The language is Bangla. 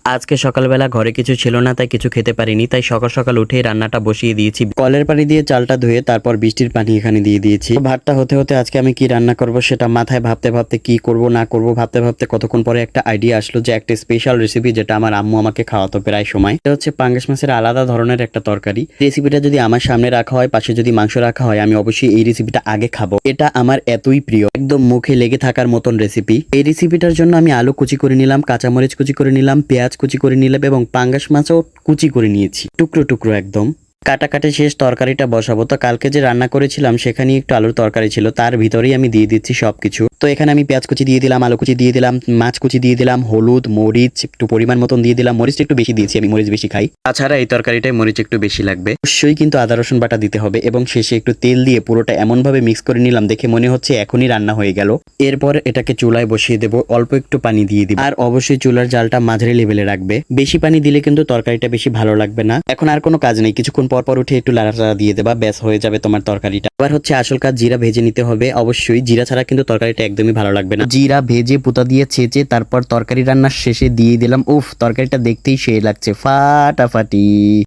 আজকে সকালবেলা ঘরে কিছু ছিল না, তাই কিছু খেতে পারিনি, তাই সকাল সকাল উঠেই রান্নাটা বসিয়ে দিয়েছি। কলের পানি দিয়ে চালটা ধুয়ে তারপর বৃষ্টির পানি এখানে দিয়ে দিয়েছি। ভাতটা হতে হতে আজকে আমি কি রান্না করব সেটা মাথায় ভাবতে ভাবতে কি করব না করব ভাবতে ভাবতে কতক্ষণ পরে একটা আইডিয়া আসলো যে একটা স্পেশাল রেসিপি যেটা আমার আম্মু আমাকে খাওয়াতো প্রায় সময়। এটা হচ্ছে পাঙ্গাস মাছের আলাদা ধরনের একটা তরকারি। রেসিপিটা যদি আমার সামনে রাখা হয়, পাশে যদি মাংস রাখা হয়, আমি অবশ্যই এই রেসিপিটা আগে খাবো। এটা আমার এতই প্রিয়, একদম মুখে লেগে থাকার মতন রেসিপি। এই রেসিপিটার জন্য আমি আলু কুচি করে নিলাম, কাঁচামরিচ কুচি করে নিলাম, পেঁয়াজ কুচি করে নিলাম এবং পাঙ্গাস মাছও কুচি করে নিয়েছি, টুকরো টুকরো একদম। কাটাকাটি শেষ, তরকারিটা বসাবো। তো কালকে যে রান্না করেছিলাম সেখানে একটু আলুর তরকারি ছিল, তার ভিতরেই আমি দিয়ে দিচ্ছি সবকিছু। তো এখানে আমি পেঁয়াজ কুচি দিয়ে দিলাম, আলু কুচি দিয়ে দিলাম, মাছ কুচি দিয়ে দিলাম, হলুদ মরিচ একটু পরিমাণ মতন দিয়ে দিলাম। মরিচটা একটু বেশি দিয়েছি, আমি মরিচ বেশি খাই। তাছাড়া এই তরকারিটায় মরিচ একটু বেশি লাগবে। অবশ্যই কিন্তু আদা রসুন বাটা দিতে হবে এবং শেষে একটু তেল দিয়ে পুরোটা এমনভাবে মিক্স করে নিলাম, দেখে মনে হচ্ছে এখনই রান্না হয়ে গেল। এরপর এটাকে চুলায় বসিয়ে দেবো, অল্প একটু পানি দিয়ে দিব আর অবশ্যই চুলার জালটা মাঝারি লেভেলে রাখবে। বেশি পানি দিলে কিন্তু তরকারিটা বেশি ভালো লাগবে না। এখন আর কোনো কাজ নেই, কিছুক্ষণ পর পর উঠে একটু লাড়াচাড়া দিয়ে দেবা, ব্যাস হয়ে যাবে তোমার তরকারিটা। এবার হচ্ছে আসল কাজ, জিরা ভেজে নিতে হবে। অবশ্যই জিরা ছাড়া কিন্তু তরকারিটা একদমই ভালো লাগবে না। জিরা ভেজে পুতা দিয়ে ছেঁচে তারপর তরকারি রান্নার শেষে দিয়ে দিলাম। উফ, তরকারিটা দেখতেই সেই লাগছে, ফাটাফাটি।